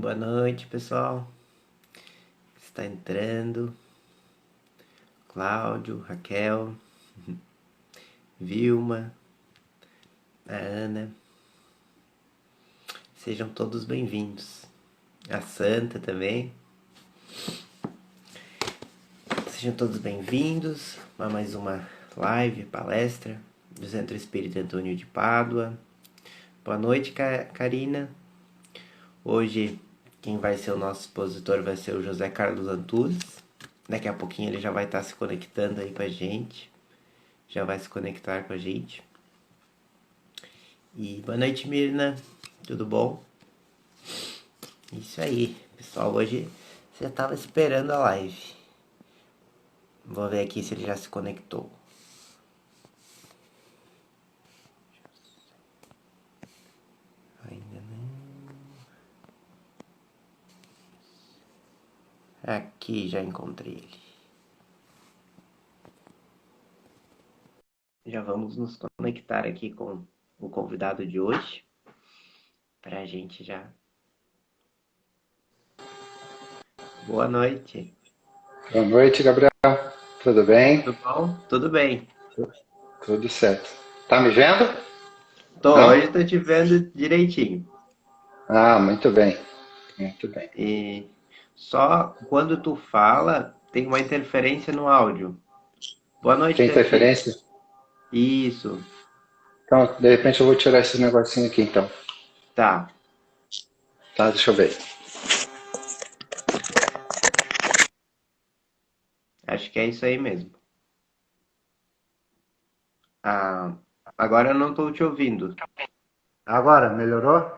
Boa noite, pessoal. Está entrando. Cláudio, Raquel, Vilma, a Ana. Sejam todos bem-vindos. A Santa também. Sejam todos bem-vindos a mais uma live, palestra do Centro Espírita Antônio de Pádua. Boa noite, Karina. Hoje, quem vai ser o nosso expositor vai ser o José Carlos Antunes. Daqui a pouquinho ele já vai estar se conectando aí com a gente. Já vai se conectar com a gente. E boa noite, Mirna. Tudo bom? Isso aí, pessoal. Hoje você estava esperando a live. Vou ver aqui se ele já se conectou. Ainda não. Aqui, já encontrei ele. Já vamos nos conectar aqui com o convidado de hoje. Pra gente já. Boa noite. Boa noite, Gabriel. Tudo bem? Tudo bom? Tudo bem. Tudo certo. Tá me vendo? Hoje Não? tô te vendo direitinho. Ah, muito bem. Muito bem. E só quando tu fala, tem uma interferência no áudio. Boa noite, Tem Beatriz. interferência? Isso, Então, de repente eu vou tirar esses negocinhos aqui, então. tá. Tá, deixa eu ver. Acho que é isso aí mesmo. Ah, agora eu não tô te ouvindo. Agora, melhorou?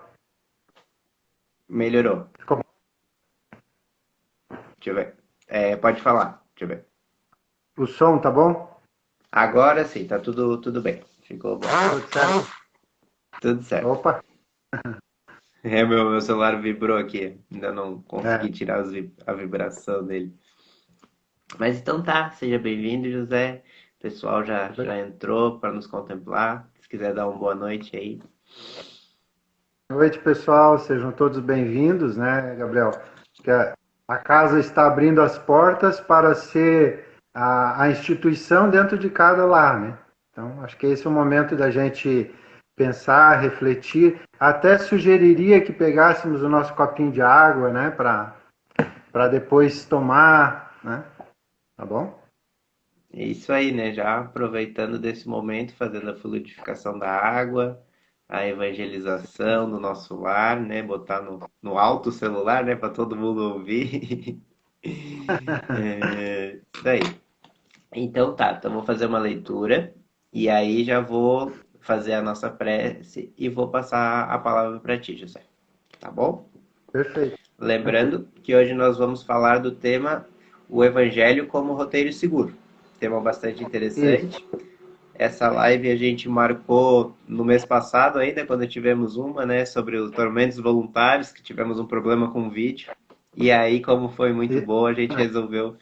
Melhorou. Ficou bom? Deixa eu ver. Pode falar. Deixa eu ver. O som tá bom? Agora sim, tá tudo bem. Ficou bom. Tudo certo? Tudo certo. Opa! Meu celular vibrou aqui. Ainda não É, consegui tirar a vibração dele. Mas então tá, seja bem-vindo, José. O pessoal já entrou para nos contemplar. Se quiser dar uma boa noite aí. boa noite, pessoal. Sejam todos bem-vindos, né, Gabriel? Que a casa está abrindo as portas para ser a instituição dentro de cada lar, né? Então, acho que esse é o momento da gente pensar, refletir. Até sugeriria que pegássemos o nosso copinho de água, né, para depois tomar, né? Tá bom? É isso aí, né? Já aproveitando desse momento, fazendo a fluidificação da água, a evangelização do nosso lar, né? Botar no alto celular, né? Para todo mundo ouvir. Isso aí. Então tá, então vou fazer uma leitura e aí já vou fazer a nossa prece e vou passar a palavra para ti, José. Tá bom? Perfeito. Tranquilo. Lembrando que hoje nós vamos falar do tema O Evangelho como Roteiro Seguro. Tema bastante Isso. interessante. Essa live a gente marcou no mês passado ainda, quando tivemos uma, né, sobre os tormentos voluntários, que tivemos um problema com o vídeo. E aí, como foi muito E- boa, a gente resolveu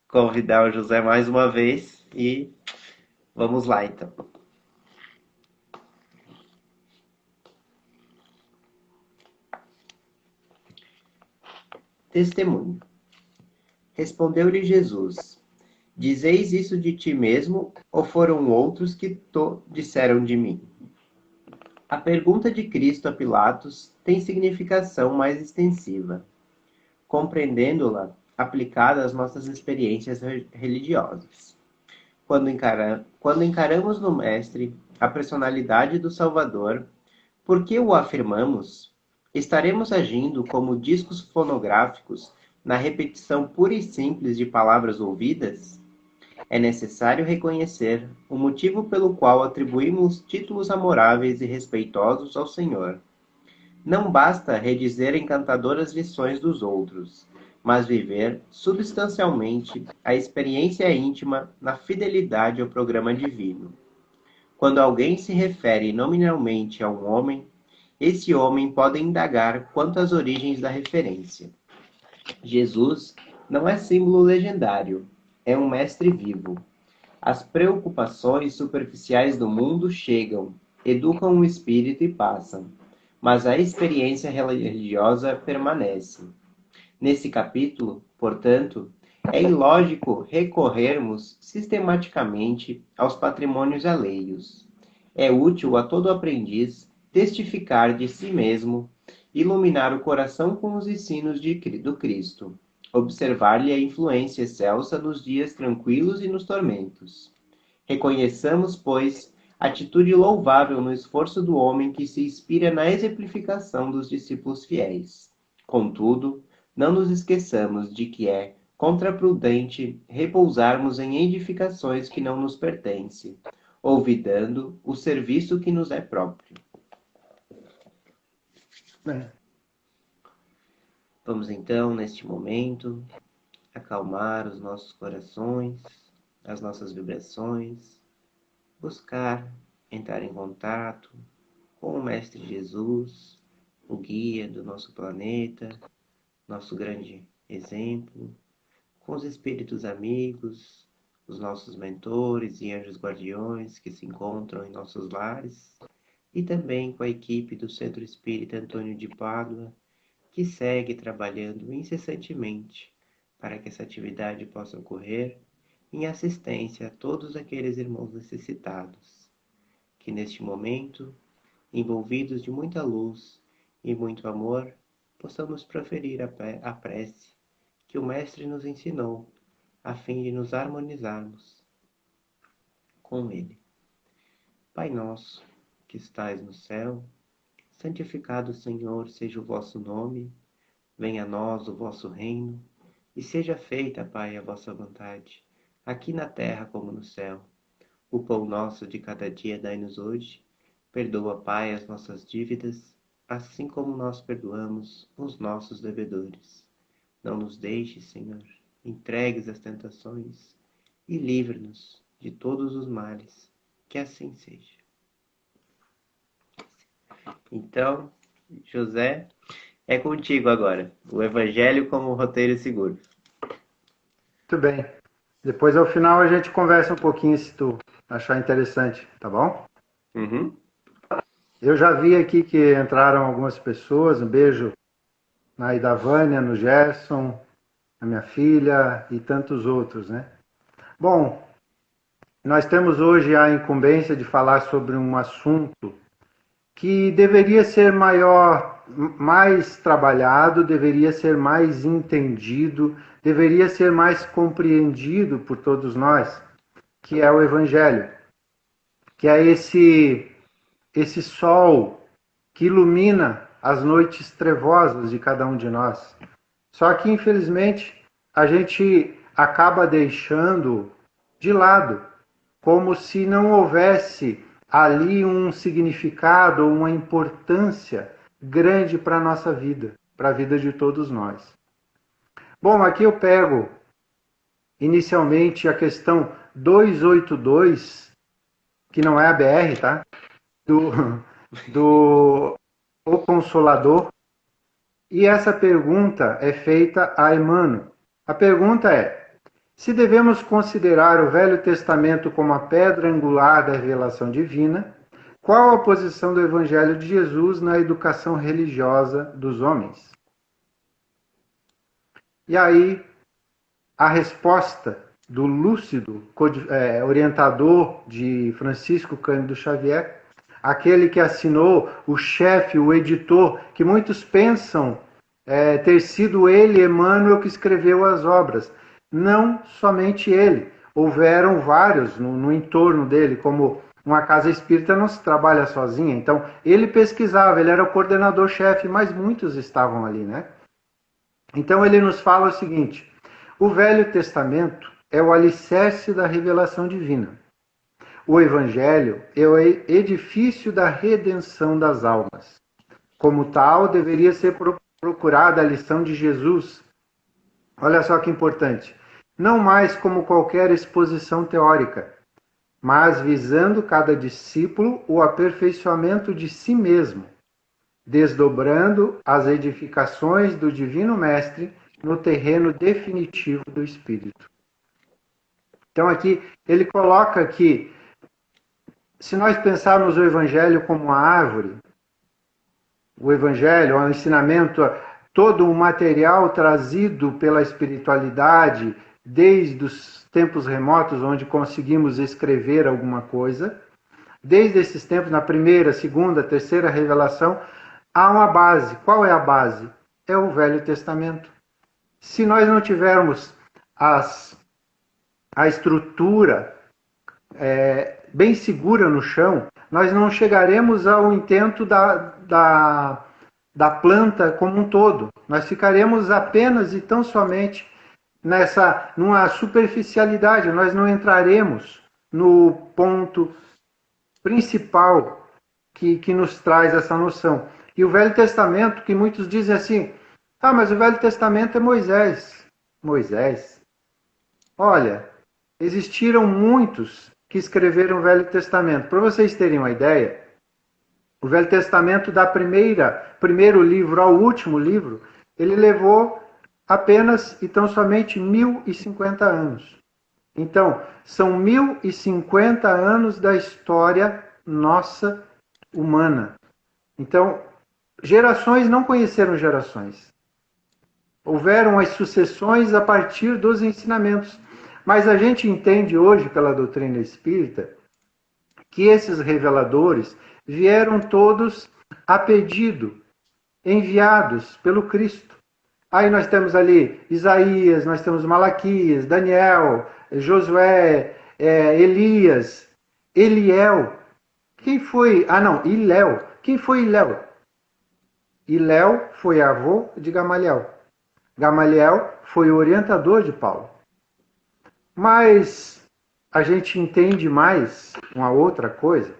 convidar o José mais uma vez e vamos lá então. Testemunho. Respondeu-lhe Jesus: Dizeis isso de ti mesmo, ou foram outros que disseram de mim? A pergunta de Cristo a Pilatos tem significação mais extensiva, compreendendo-la aplicada às nossas experiências religiosas. Quando encaramos no Mestre a personalidade do Salvador, por que o afirmamos? Estaremos agindo como discos fonográficos na repetição pura e simples de palavras ouvidas? É necessário reconhecer o motivo pelo qual atribuímos títulos amoráveis e respeitosos ao Senhor. Não basta redizer encantadoras lições dos outros, mas viver substancialmente a experiência íntima na fidelidade ao programa divino. Quando alguém se refere nominalmente a um homem, esse homem pode indagar quanto às origens da referência. Jesus não é símbolo legendário, é um mestre vivo. As preocupações superficiais do mundo chegam, educam o espírito e passam. mas a experiência religiosa permanece. Nesse capítulo, portanto, é ilógico recorrermos sistematicamente aos patrimônios alheios. É útil a todo aprendiz testificar de si mesmo, iluminar o coração com os ensinos do Cristo, observar-lhe a influência excelsa nos dias tranquilos e nos tormentos. Reconheçamos, pois, atitude louvável no esforço do homem que se inspira na exemplificação dos discípulos fiéis. Contudo, não nos esqueçamos de que é contraprudente repousarmos em edificações que não nos pertencem, olvidando o serviço que nos é próprio. Bem, Vamos então, neste momento, acalmar os nossos corações, as nossas vibrações, buscar entrar em contato com o Mestre Jesus, o guia do nosso planeta, nosso grande exemplo, com os espíritos amigos, os nossos mentores e anjos guardiões que se encontram em nossos lares, e também com a equipe do Centro Espírita Antônio de Pádua, que segue trabalhando incessantemente para que essa atividade possa ocorrer em assistência a todos aqueles irmãos necessitados, que neste momento, envolvidos de muita luz e muito amor, possamos proferir a prece que o Mestre nos ensinou, a fim de nos harmonizarmos com Ele. Pai nosso, que estais no céu, santificado, Senhor, seja o vosso nome, venha a nós o vosso reino, e seja feita, Pai, a vossa vontade, aqui na terra como no céu. O pão nosso de cada dia dai-nos hoje, perdoa, Pai, as nossas dívidas, assim como nós perdoamos os nossos devedores. Não nos deixes, Senhor, entregues às tentações, e livre-nos de todos os males, que assim seja. Então, José, é contigo agora. O Evangelho como roteiro seguro. muito bem. Depois, ao final, a gente conversa um pouquinho se tu achar interessante, tá bom? Uhum. Eu já vi aqui que entraram algumas pessoas. Um beijo na Idavânia, no Gerson, na minha filha e tantos outros, né? Bom, nós temos hoje a incumbência de falar sobre um assunto que deveria ser mais trabalhado, deveria ser mais entendido, deveria ser mais compreendido por todos nós, que é o Evangelho, que é esse sol que ilumina as noites trevosas de cada um de nós. Só que, infelizmente, a gente acaba deixando de lado, como se não houvesse ali um significado, uma importância grande para a nossa vida, para a vida de todos nós. Bom, aqui eu pego inicialmente a questão 282, que não é a BR, tá? Do O Consolador. E essa pergunta é feita a Emmanuel. A pergunta é: se devemos considerar o Velho Testamento como a pedra angular da revelação divina, qual a posição do Evangelho de Jesus na educação religiosa dos homens? E aí, a resposta do lúcido orientador de Francisco Cândido Xavier, aquele que assinou, o chefe, o editor, que muitos pensam ter sido ele, Emmanuel, que escreveu as obras. Não somente ele. Houveram vários no entorno dele, como uma casa espírita não se trabalha sozinha. Então, ele pesquisava, ele era o coordenador-chefe, mas muitos estavam ali, né? Então, ele nos fala o seguinte: o Velho Testamento é o alicerce da revelação divina. O Evangelho é o edifício da redenção das almas. Como tal, deveria ser procurada a lição de Jesus. Olha só que importante. Não mais como qualquer exposição teórica, mas visando cada discípulo o aperfeiçoamento de si mesmo, desdobrando as edificações do Divino Mestre no terreno definitivo do Espírito. Então aqui ele coloca que, se nós pensarmos o Evangelho como uma árvore, o Evangelho, o ensinamento, todo o material trazido pela espiritualidade desde os tempos remotos, onde conseguimos escrever alguma coisa, desde esses tempos, na primeira, segunda, terceira revelação, há uma base. Qual é a base? É o Velho Testamento. Se nós não tivermos a estrutura bem segura no chão, nós não chegaremos ao intento da planta como um todo. Nós ficaremos apenas e tão somente numa superficialidade. Nós não entraremos no ponto principal que nos traz essa noção. E o Velho Testamento, que muitos dizem assim, mas o Velho Testamento é Moisés. Moisés? Olha, existiram muitos que escreveram o Velho Testamento. Para vocês terem uma ideia, o Velho Testamento, primeiro livro ao último livro, ele levou apenas e tão somente 1050 anos. Então, são 1050 anos da história nossa humana. Então, gerações não conheceram gerações. Houveram as sucessões a partir dos ensinamentos. Mas a gente entende hoje, pela doutrina espírita, que esses reveladores vieram todos a pedido, enviados pelo Cristo. Aí nós temos ali Isaías, nós temos Malaquias, Daniel, Josué, Elias, Eliel. Quem foi? Iléu. Quem foi Iléu? Iléu foi avô de Gamaliel. Gamaliel foi o orientador de Paulo. Mas a gente entende mais uma outra coisa,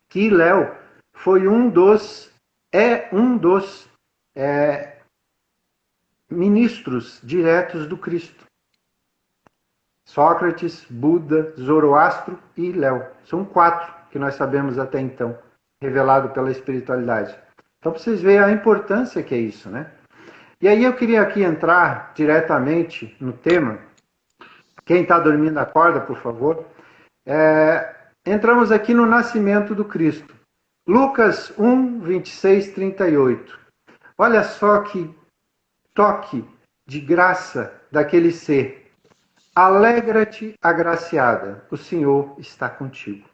que Iléu foi um dos ministros diretos do Cristo. Sócrates, Buda, Zoroastro e Iléu. São 4 que nós sabemos até então, revelado pela espiritualidade. Então, para vocês verem a importância que é isso, né? E aí eu queria aqui entrar diretamente no tema. Quem está dormindo, acorda, por favor. Entramos aqui no nascimento do Cristo. Lucas 1, 26, 38. Olha só que toque de graça daquele ser. Alegra-te, agraciada, o Senhor está contigo,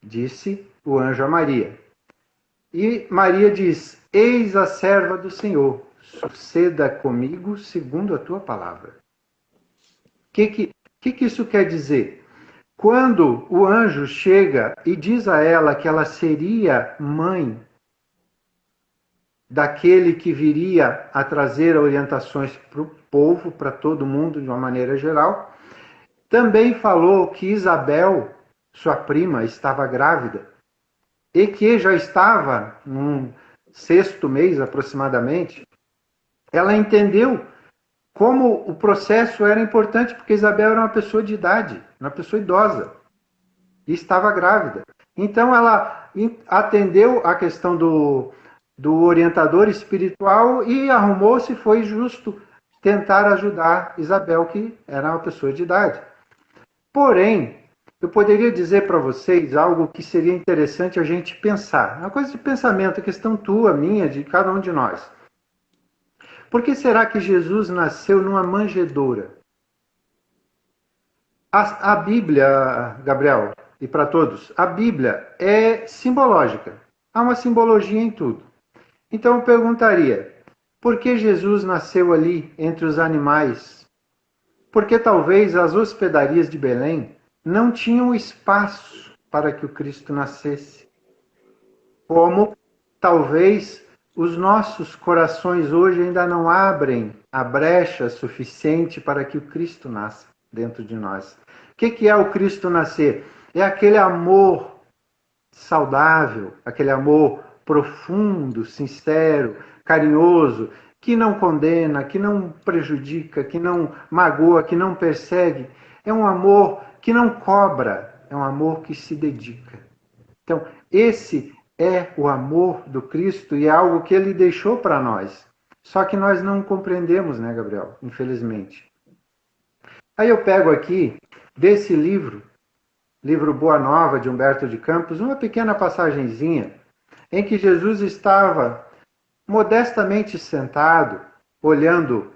disse o anjo a Maria. E Maria diz, eis a serva do Senhor, suceda comigo segundo a tua palavra. O que isso quer dizer? Quando o anjo chega e diz a ela que ela seria mãe daquele que viria a trazer orientações para o povo, para todo mundo de uma maneira geral, também falou que Isabel, sua prima, estava grávida e que já estava num 6º mês aproximadamente. Ela entendeu como o processo era importante, porque Isabel era uma pessoa de idade, uma pessoa idosa, e estava grávida. Então ela atendeu a questão do orientador espiritual e arrumou-se, foi justo tentar ajudar Isabel, que era uma pessoa de idade. Porém, eu poderia dizer para vocês algo que seria interessante a gente pensar. Uma coisa de pensamento, questão tua, minha, de cada um de nós. Por que será que Jesus nasceu numa manjedoura? A Bíblia, Gabriel, e para todos, a Bíblia é simbológica. Há uma simbologia em tudo. Então eu perguntaria, por que Jesus nasceu ali entre os animais? Porque talvez as hospedarias de Belém não tinham espaço para que o Cristo nascesse. Como talvez os nossos corações hoje ainda não abrem a brecha suficiente para que o Cristo nasça dentro de nós. O que é o Cristo nascer? É aquele amor saudável, aquele amor profundo, sincero, carinhoso, que não condena, que não prejudica, que não magoa, que não persegue. É um amor que não cobra, é um amor que se dedica. Então, esse é o amor do Cristo e é algo que ele deixou para nós. Só que nós não compreendemos, né, Gabriel? Infelizmente. Aí eu pego aqui, desse livro Boa Nova, de Humberto de Campos, uma pequena passagenzinha. em que Jesus estava modestamente sentado, olhando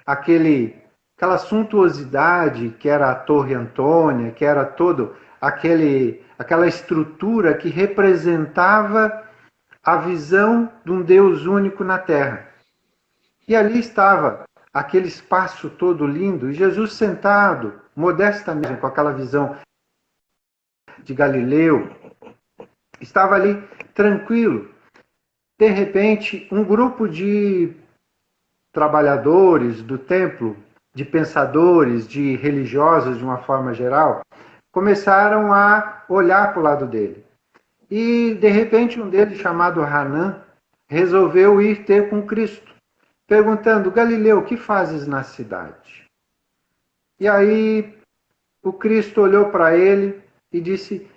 aquela suntuosidade que era a Torre Antônia, que era todo aquela estrutura que representava a visão de um Deus único na Terra. E ali estava aquele espaço todo lindo, e Jesus sentado, modestamente, com aquela visão de Galileu, estava ali tranquilo. De repente, um grupo de trabalhadores do templo, de pensadores, de religiosos de uma forma geral, começaram a olhar para o lado dele. E, de repente, um deles, chamado Hanan, resolveu ir ter com Cristo, perguntando: Galileu, o que fazes na cidade? E aí o Cristo olhou para ele e disse: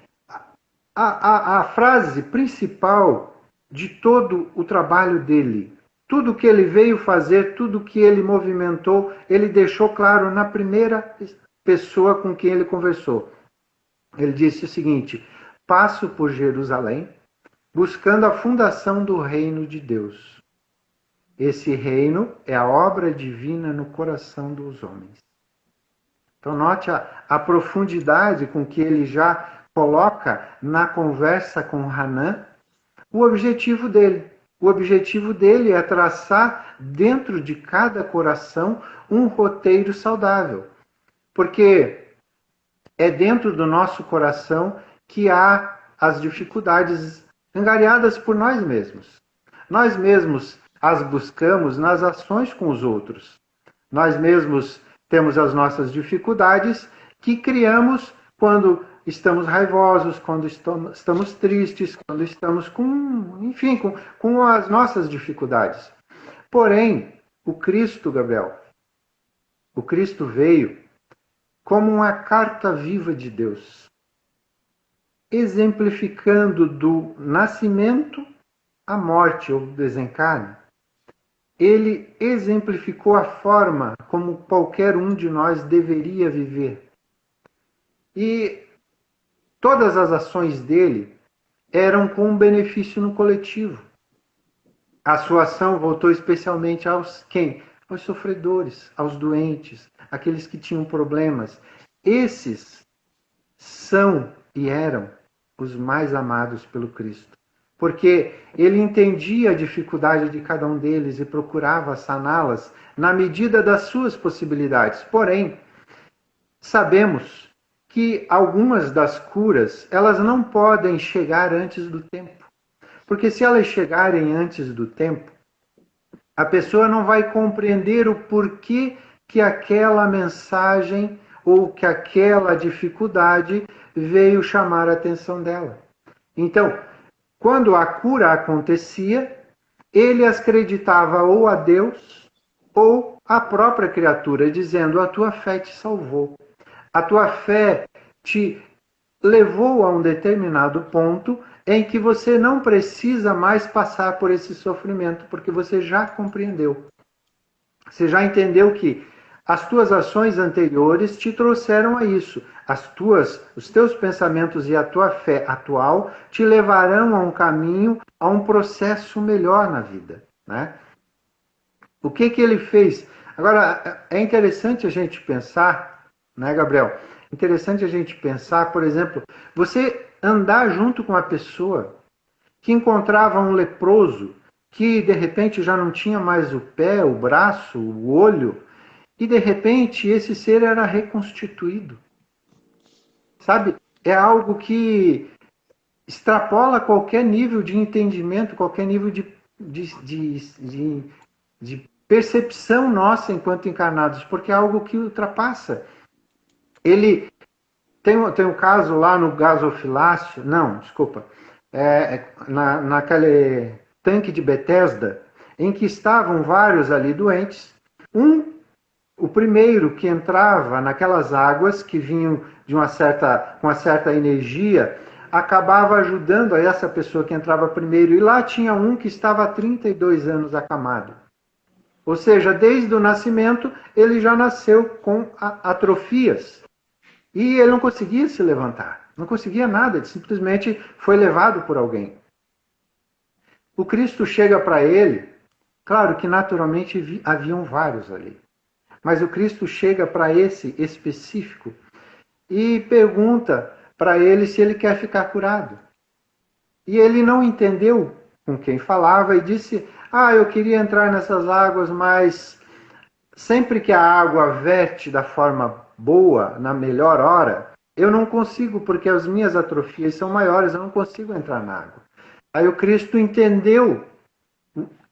a frase principal de todo o trabalho dele, tudo que ele veio fazer, tudo que ele movimentou, ele deixou claro na primeira pessoa com quem ele conversou. Ele disse o seguinte: passo por Jerusalém, buscando a fundação do reino de Deus. Esse reino é a obra divina no coração dos homens. Então note a profundidade com que ele já coloca na conversa com Hanan o objetivo dele. O objetivo dele é traçar dentro de cada coração um roteiro saudável. Porque é dentro do nosso coração que há as dificuldades angariadas por nós mesmos. Nós mesmos as buscamos nas ações com os outros. Nós mesmos temos as nossas dificuldades que criamos quando estamos raivosos, quando estamos tristes, quando estamos com as nossas dificuldades. Porém, o Cristo, Gabriel, o Cristo veio como uma carta viva de Deus, exemplificando do nascimento à morte ou desencarne. Ele exemplificou a forma como qualquer um de nós deveria viver. E todas as ações dele eram com um benefício no coletivo. A sua ação voltou especialmente aos quem? Aos sofredores, aos doentes, aqueles que tinham problemas. Esses são e eram os mais amados pelo Cristo. Porque ele entendia a dificuldade de cada um deles e procurava saná-las na medida das suas possibilidades. Porém, sabemos que algumas das curas, elas não podem chegar antes do tempo. Porque se elas chegarem antes do tempo, a pessoa não vai compreender o porquê que aquela mensagem ou que aquela dificuldade veio chamar a atenção dela. Então, quando a cura acontecia, ele acreditava ou a Deus ou à própria criatura, dizendo: a tua fé te salvou. A tua fé te levou a um determinado ponto em que você não precisa mais passar por esse sofrimento, porque você já compreendeu. Você já entendeu que as tuas ações anteriores te trouxeram a isso. Os teus pensamentos e a tua fé atual te levarão a um caminho, a um processo melhor na vida, né? O que ele fez? Agora, é interessante a gente pensar, né, Gabriel? Interessante a gente pensar, por exemplo, você andar junto com uma pessoa que encontrava um leproso, que de repente já não tinha mais o pé, o braço, o olho, e de repente esse ser era reconstituído. Sabe? É algo que extrapola qualquer nível de entendimento, qualquer nível de percepção nossa enquanto encarnados, porque é algo que ultrapassa. Ele tem um caso lá no gasofilácio, naquele tanque de Betesda, em que estavam vários ali doentes. O primeiro que entrava naquelas águas que vinham com uma certa energia, acabava ajudando a essa pessoa que entrava primeiro. E lá tinha um que estava há 32 anos acamado. Ou seja, desde o nascimento, ele já nasceu com atrofias. E ele não conseguia se levantar. Não conseguia nada. Ele simplesmente foi levado por alguém. O Cristo chega para ele, claro que naturalmente haviam vários ali, mas o Cristo chega para esse específico e pergunta para ele se ele quer ficar curado. E ele não entendeu com quem falava e disse: eu queria entrar nessas águas, mas sempre que a água verte da forma boa, na melhor hora, eu não consigo, porque as minhas atrofias são maiores, eu não consigo entrar na água. Aí o Cristo entendeu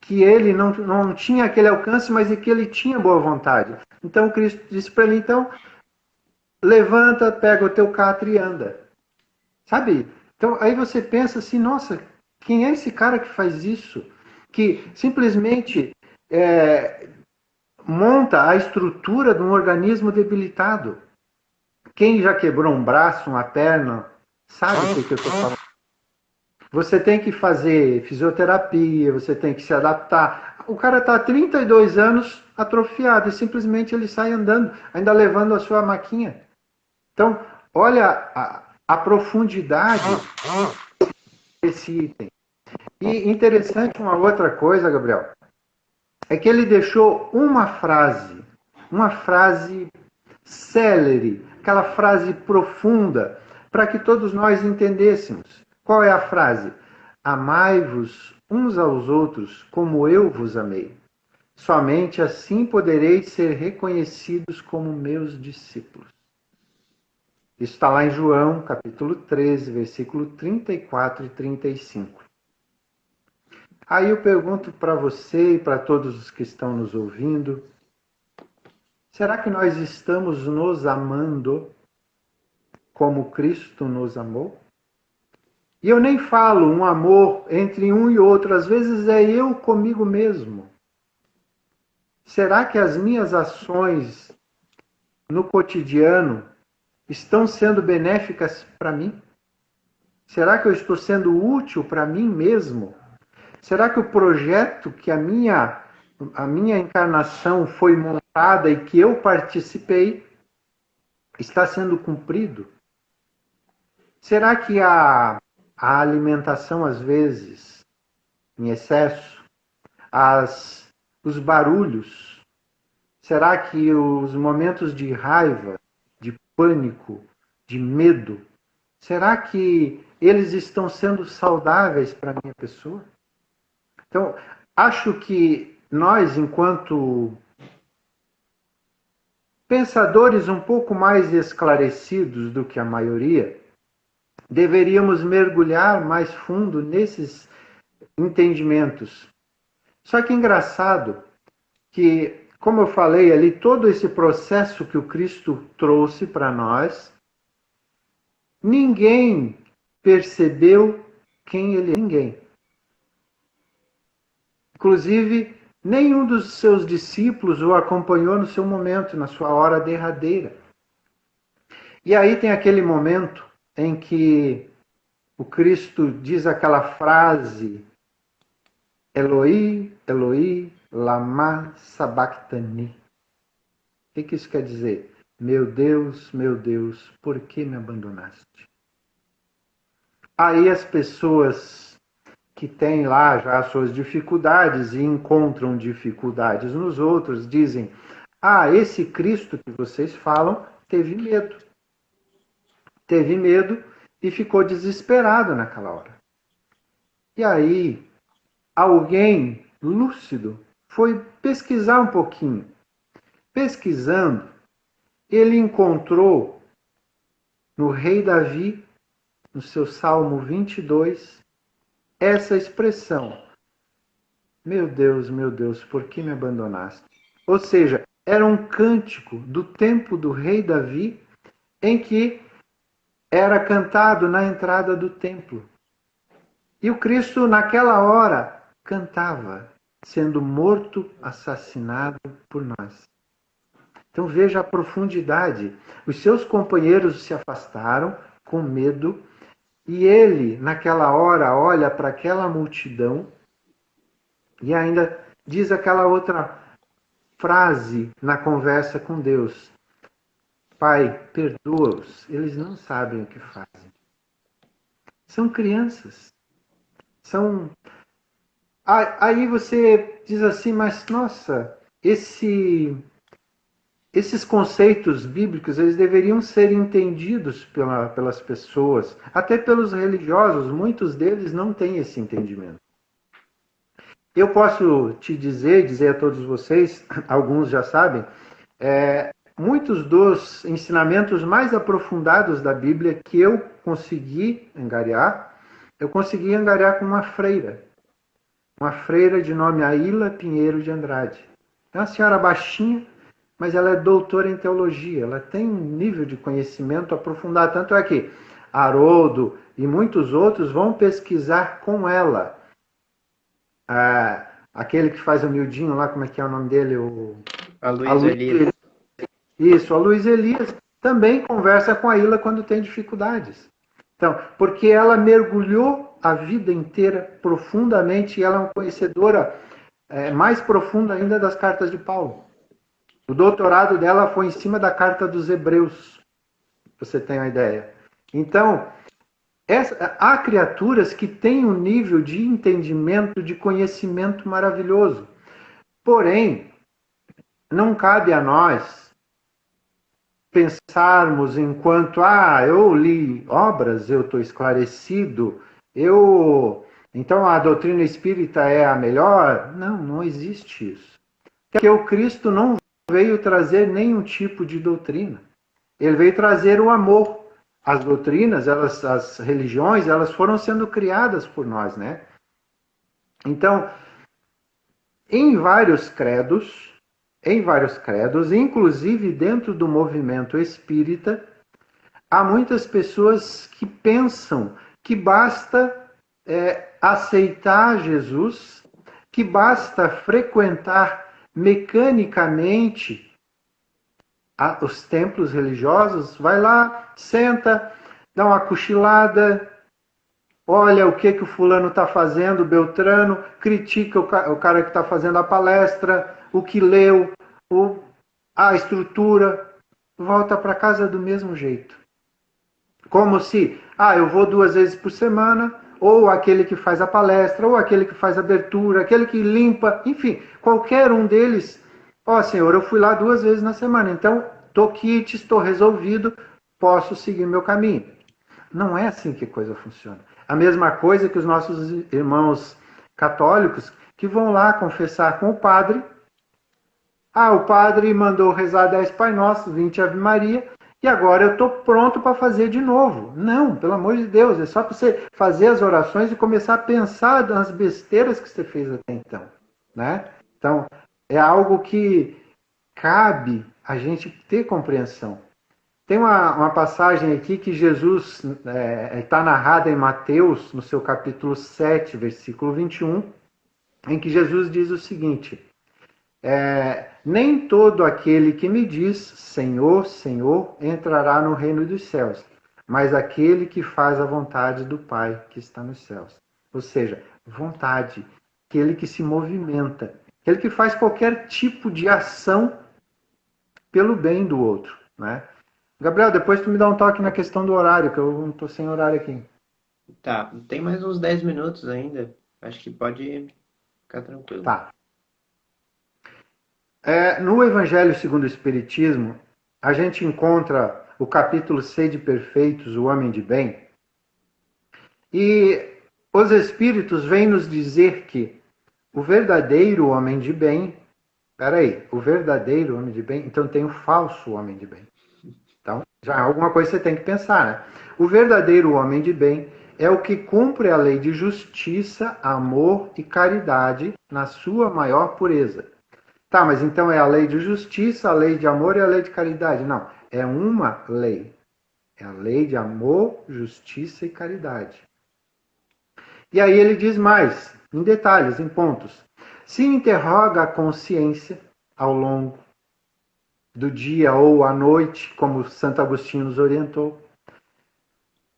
que ele não tinha aquele alcance, mas que ele tinha boa vontade. Então o Cristo disse para ele: então, levanta, pega o teu catre e anda. Sabe? Então aí você pensa assim: nossa, quem é esse cara que faz isso? Que simplesmente monta a estrutura de um organismo debilitado. Quem já quebrou um braço, uma perna, sabe o que eu estou falando. Você tem que fazer fisioterapia, você tem que se adaptar. O cara está há 32 anos atrofiado e simplesmente ele sai andando, ainda levando a sua maquinha. Então, olha a profundidade desse item. E interessante uma outra coisa, Gabriel, é que ele deixou uma frase célere, aquela frase profunda, para que todos nós entendêssemos. Qual é a frase? Amai-vos uns aos outros como eu vos amei. Somente assim podereis ser reconhecidos como meus discípulos. Isso está lá em João, capítulo 13, versículo 34 e 35. Aí eu pergunto para você e para todos os que estão nos ouvindo, será que nós estamos nos amando como Cristo nos amou? E eu nem falo um amor entre um e outro, às vezes é eu comigo mesmo. Será que as minhas ações no cotidiano estão sendo benéficas para mim? Será que eu estou sendo útil para mim mesmo? Será que o projeto que a minha encarnação foi montada e que eu participei está sendo cumprido? Será que a alimentação, às vezes, em excesso, os barulhos, será que os momentos de raiva, de pânico, de medo, será que eles estão sendo saudáveis para a minha pessoa? Então, acho que nós, enquanto pensadores um pouco mais esclarecidos do que a maioria, deveríamos mergulhar mais fundo nesses entendimentos. Só que engraçado que, como eu falei ali, todo esse processo que o Cristo trouxe para nós, ninguém percebeu quem ele é. Ninguém. Inclusive, nenhum dos seus discípulos o acompanhou no seu momento, na sua hora derradeira. E aí tem aquele momento em que o Cristo diz aquela frase: Eloi, Eloi, lama sabachthani. O que isso quer dizer? Meu Deus, por que me abandonaste? Aí as pessoas que têm lá já as suas dificuldades e encontram dificuldades nos outros dizem: esse Cristo que vocês falam teve medo. Teve medo e ficou desesperado naquela hora. E aí, alguém lúcido foi pesquisar um pouquinho. Pesquisando, ele encontrou no rei Davi, no seu Salmo 22, essa expressão: meu Deus, por que me abandonaste? Ou seja, era um cântico do tempo do rei Davi, em que era cantado na entrada do templo. E o Cristo, naquela hora, cantava, sendo morto, assassinado por nós. Então veja a profundidade. Os seus companheiros se afastaram com medo e ele, naquela hora, olha para aquela multidão e ainda diz aquela outra frase na conversa com Deus: Pai, perdoa-os, eles não sabem o que fazem. São crianças. São Aí você diz assim, mas nossa, esses conceitos bíblicos, eles deveriam ser entendidos pelas pessoas, até pelos religiosos, muitos deles não têm esse entendimento. Eu posso te dizer a todos vocês, alguns já sabem, muitos dos ensinamentos mais aprofundados da Bíblia que eu consegui angariar com uma freira de nome Aila Pinheiro de Andrade. É uma senhora baixinha, mas ela é doutora em teologia, ela tem um nível de conhecimento aprofundado, tanto é que Haroldo e muitos outros vão pesquisar com ela. Aquele que faz o miudinho lá, como é que é o nome dele? A Luiz Elias. Isso, a Luiz Elias também conversa com a Ilha quando tem dificuldades. Então, porque ela mergulhou a vida inteira profundamente e ela é uma conhecedora mais profunda ainda das cartas de Paulo. O doutorado dela foi em cima da carta dos Hebreus, você tem uma ideia. Então, há criaturas que têm um nível de entendimento, de conhecimento maravilhoso. Porém, não cabe a nós pensarmos enquanto, eu li obras, eu estou esclarecido, então a doutrina espírita é a melhor. Não existe isso. Porque o Cristo não veio trazer nenhum tipo de doutrina. Ele veio trazer o amor. As doutrinas, as religiões, elas foram sendo criadas por nós, né? Então, em vários credos, inclusive dentro do movimento espírita, há muitas pessoas que pensam que basta aceitar Jesus, que basta frequentar mecanicamente os templos religiosos, vai lá, senta, dá uma cochilada, olha o que o fulano está fazendo, o Beltrano, critica o cara que está fazendo a palestra, o que leu, a estrutura, volta para casa do mesmo jeito. Como se, eu vou 2 vezes por semana, ou aquele que faz a palestra, ou aquele que faz a abertura, aquele que limpa, enfim, qualquer um deles. Senhor, eu fui lá 2 vezes na semana, então estou quites, estou resolvido, posso seguir meu caminho. Não é assim que a coisa funciona. A mesma coisa que os nossos irmãos católicos que vão lá confessar com o padre. O padre mandou rezar 10 Pai Nosso, 20 Ave Maria, e agora eu estou pronto para fazer de novo. Não, pelo amor de Deus, é só para você fazer as orações e começar a pensar nas besteiras que você fez até então. Né? Então, é algo que cabe a gente ter compreensão. Tem uma passagem aqui que Jesus está narrada em Mateus, no seu capítulo 7, versículo 21, em que Jesus diz o seguinte: nem todo aquele que me diz Senhor, Senhor, entrará no reino dos céus, mas aquele que faz a vontade do Pai que está nos céus. Ou seja, vontade, aquele que se movimenta, aquele que faz qualquer tipo de ação pelo bem do outro, né? Gabriel, depois tu me dá um toque na questão do horário, que eu não estou sem horário aqui. Tá, tem mais uns 10 minutos ainda. Acho que pode ficar tranquilo. Tá. No Evangelho segundo o Espiritismo, a gente encontra o capítulo Sede Perfeitos, o Homem de Bem. E os Espíritos vêm nos dizer que o verdadeiro homem de bem... o verdadeiro homem de bem, então tem o falso homem de bem. Então, já alguma coisa você tem que pensar, né? O verdadeiro homem de bem é o que cumpre a lei de justiça, amor e caridade na sua maior pureza. Tá, mas então é a lei de justiça, a lei de amor e a lei de caridade? Não, é uma lei. É a lei de amor, justiça e caridade. E aí ele diz mais, em detalhes, em pontos. Se interroga a consciência ao longo do dia ou à noite, como Santo Agostinho nos orientou.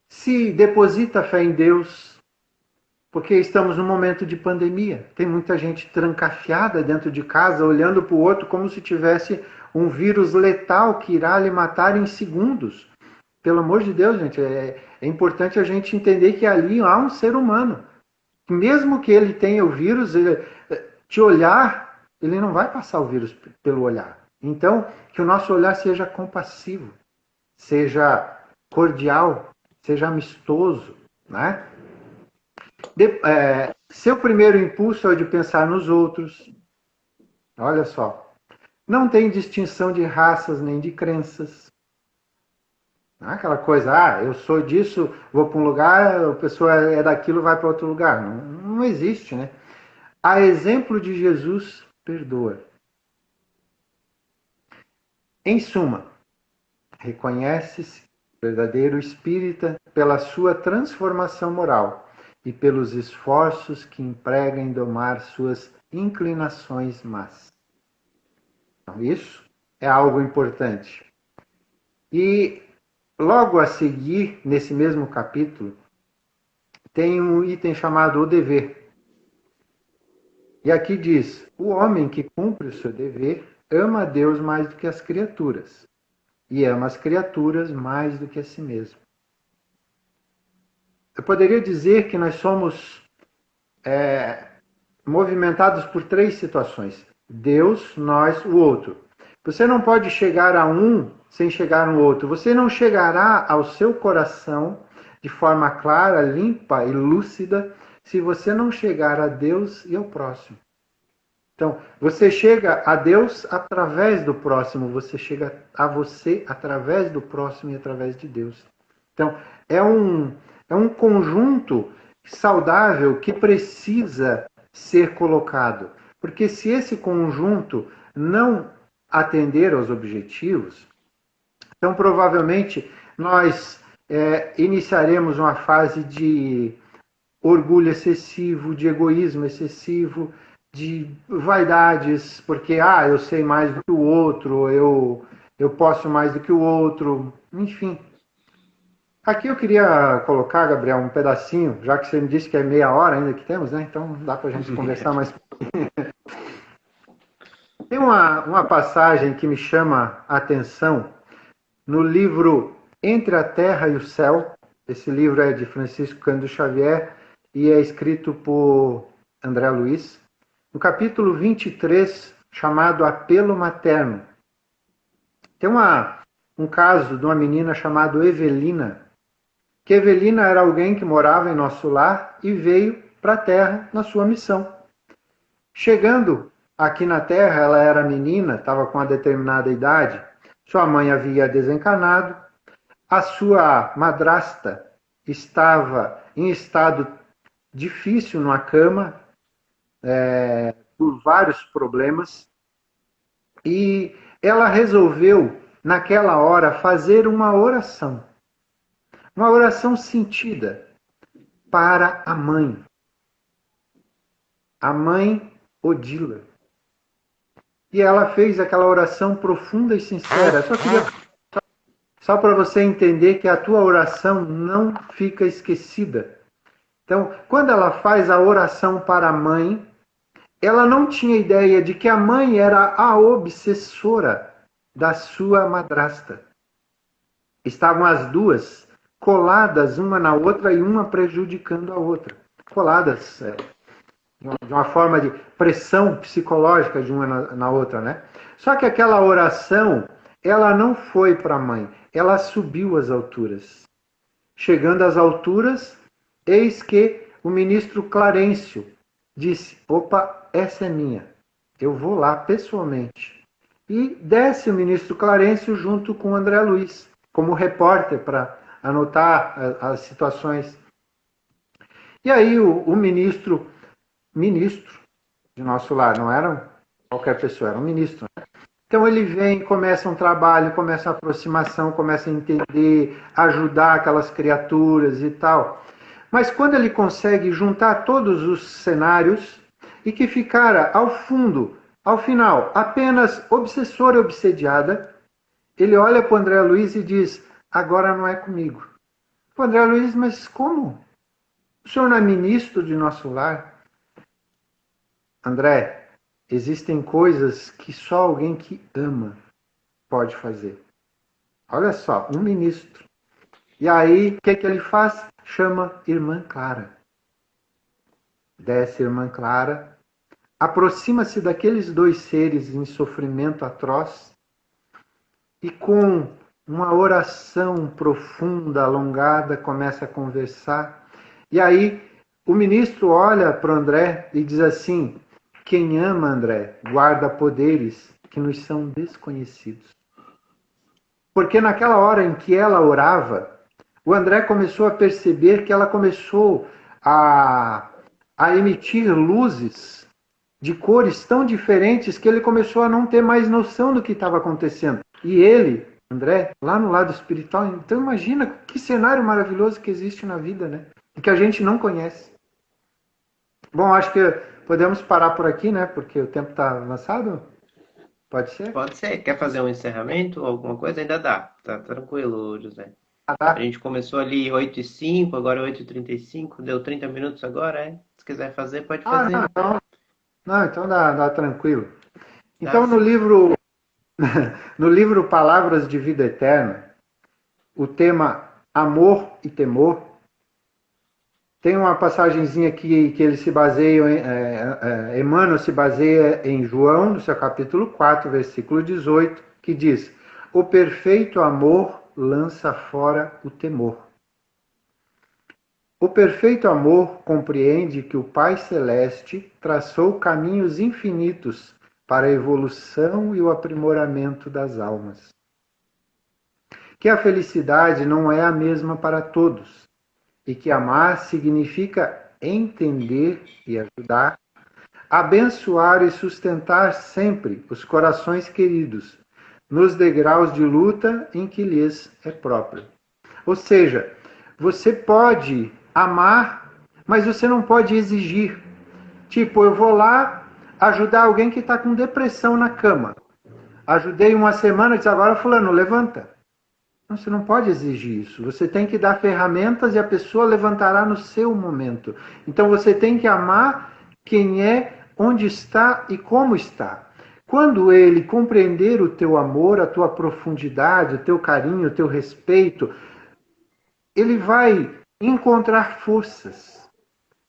Se deposita fé em Deus, porque estamos num momento de pandemia. Tem muita gente trancafiada dentro de casa, olhando para o outro como se tivesse um vírus letal que irá lhe matar em segundos. Pelo amor de Deus, gente, é importante a gente entender que ali há um ser humano Mesmo que ele tenha o vírus, te olhar, ele não vai passar o vírus pelo olhar. Então, que o nosso olhar seja compassivo, seja cordial, seja amistoso, né? Seu primeiro impulso é o de pensar nos outros. Olha só. Não tem distinção de raças nem de crenças. Não é aquela coisa, eu sou disso, vou para um lugar, a pessoa é daquilo, vai para outro lugar. Não, não existe, né? A exemplo de Jesus, perdoa. Em suma, reconhece-se verdadeiro espírita pela sua transformação moral e pelos esforços que emprega em domar suas inclinações más. Então, isso é algo importante. E logo a seguir, nesse mesmo capítulo, tem um item chamado o dever. E aqui diz: o homem que cumpre o seu dever ama a Deus mais do que as criaturas, e ama as criaturas mais do que a si mesmo. Eu poderia dizer que nós somos movimentados por 3 situações: Deus, nós, o outro. Você não pode chegar a um sem chegar no outro. Você não chegará ao seu coração de forma clara, limpa e lúcida se você não chegar a Deus e ao próximo. Então, você chega a Deus através do próximo, você chega a você através do próximo e através de Deus. Então, é um conjunto saudável que precisa ser colocado. Porque se esse conjunto não atender aos objetivos, então provavelmente nós iniciaremos uma fase de orgulho excessivo, de egoísmo excessivo, de vaidades, porque eu sei mais do que o outro, eu posso mais do que o outro, enfim. Aqui eu queria colocar, Gabriel, um pedacinho, já que você me disse que é meia hora ainda que temos, né? Então dá para a gente conversar mais. Tem uma passagem que me chama a atenção no livro Entre a Terra e o Céu. Esse livro é de Francisco Cândido Xavier e é escrito por André Luiz. No capítulo 23, chamado Apelo Materno. Tem um caso de uma menina chamada Evelina, que Evelina era alguém que morava em nosso lar e veio para a Terra na sua missão. Chegando aqui na Terra, ela era menina, estava com uma determinada idade, sua mãe havia desencarnado, a sua madrasta estava em estado difícil numa cama, por vários problemas, e ela resolveu, naquela hora, fazer uma oração sentida para a mãe Odila. E ela fez aquela oração profunda e sincera. Só para você entender que a tua oração não fica esquecida. Então, quando ela faz a oração para a mãe, ela não tinha ideia de que a mãe era a obsessora da sua madrasta. Estavam as duas coladas uma na outra e uma prejudicando a outra. Coladas de uma forma de pressão psicológica de uma na outra, né? Só que aquela oração, ela não foi para a mãe, ela subiu às alturas. Chegando às alturas, eis que o ministro Clarencio disse: opa, essa é minha, eu vou lá pessoalmente. E desce o ministro Clarencio junto com o André Luiz, como repórter para anotar as situações. E aí o ministro de nosso lar, não era qualquer pessoa, era um ministro. Né? Então ele vem, começa um trabalho, começa uma aproximação, começa a entender, ajudar aquelas criaturas e tal. Mas quando ele consegue juntar todos os cenários e que ficara ao fundo, ao final, apenas obsessora e obsediada, ele olha para o André Luiz e diz: agora não é comigo. O André Luiz: mas como? O senhor não é ministro de nosso lar? André, existem coisas que só alguém que ama pode fazer. Olha só, um ministro. E aí, o que ele faz? Chama irmã Clara. desce a irmã Clara, aproxima-se daqueles dois seres em sofrimento atroz e com uma oração profunda, alongada, começa a conversar. E aí o ministro olha para André e diz assim: quem ama André guarda poderes que nos são desconhecidos. Porque naquela hora em que ela orava, o André começou a perceber que ela começou a emitir luzes de cores tão diferentes que ele começou a não ter mais noção do que estava acontecendo. E ele, André, lá no lado espiritual, então imagina que cenário maravilhoso que existe na vida, né? E que a gente não conhece. Bom, acho que podemos parar por aqui, né? Porque o tempo está avançado. Pode ser? Pode ser. Quer fazer um encerramento ou alguma coisa? Ainda dá. Tá tranquilo, José. Tá. A gente começou ali 8h05, agora 8h35. Deu 30 minutos agora, é? Se quiser fazer, pode fazer. Então dá tranquilo. Então, Tá, no livro Palavras de Vida Eterna, o tema Amor e Temor, tem uma passagenzinha que ele se baseia, Emmanuel se baseia em João, no seu capítulo 4, versículo 18, que diz: o perfeito amor lança fora o temor. O perfeito amor compreende que o Pai Celeste traçou caminhos infinitos para a evolução e o aprimoramento das almas. Que a felicidade não é a mesma para todos, e que amar significa entender e ajudar, abençoar e sustentar sempre os corações queridos, nos degraus de luta em que lhes é próprio. Ou seja, você pode amar, mas você não pode exigir. Tipo, eu vou lá ajudar alguém que está com depressão na cama. Ajudei uma semana e disse: agora fulano, levanta. Não, você não pode exigir isso. Você tem que dar ferramentas e a pessoa levantará no seu momento. Então você tem que amar quem é, onde está e como está. Quando ele compreender o teu amor, a tua profundidade, o teu carinho, o teu respeito, ele vai encontrar forças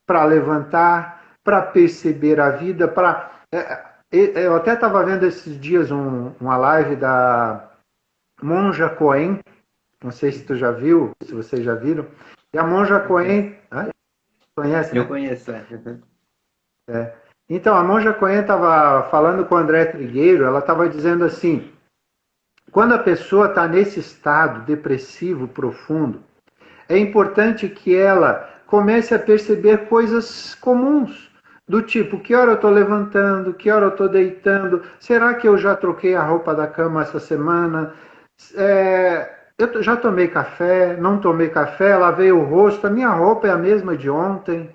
para levantar, para perceber a vida, para... Eu até estava vendo esses dias uma live da Monja Coen, não sei se tu já viu, se vocês já viram, e a Monja Coen... Conhece, né? Eu conheço. Então, a Monja Coen estava falando com o André Trigueiro, ela estava dizendo assim, quando a pessoa está nesse estado depressivo profundo, é importante que ela comece a perceber coisas comuns, do tipo, que hora eu estou levantando, que hora eu estou deitando, será que eu já troquei a roupa da cama essa semana? Eu já tomei café, não tomei café, lavei o rosto, a minha roupa é a mesma de ontem,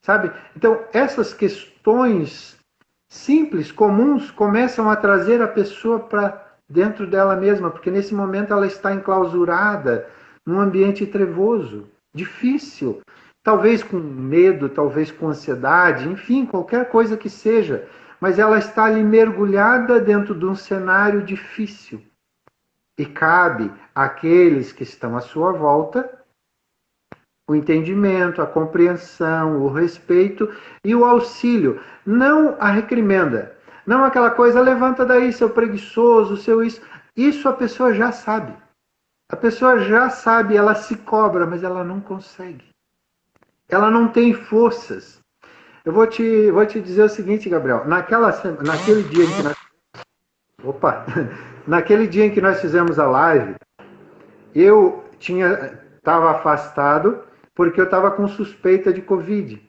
sabe? Então, essas questões simples, comuns, começam a trazer a pessoa para dentro dela mesma, porque nesse momento ela está enclausurada num ambiente trevoso, difícil, talvez com medo, talvez com ansiedade, enfim, qualquer coisa que seja, mas ela está ali mergulhada dentro de um cenário difícil. E cabe àqueles que estão à sua volta o entendimento, a compreensão, o respeito e o auxílio, não a recrimenda, não aquela coisa, levanta daí, seu preguiçoso, seu isso. Isso a pessoa já sabe. A pessoa já sabe, ela se cobra, mas ela não consegue. Ela não tem forças. Eu vou te dizer o seguinte, Gabriel. Naquele dia em que nós... Naquele dia em que nós fizemos a live, eu estava afastado porque eu estava com suspeita de Covid.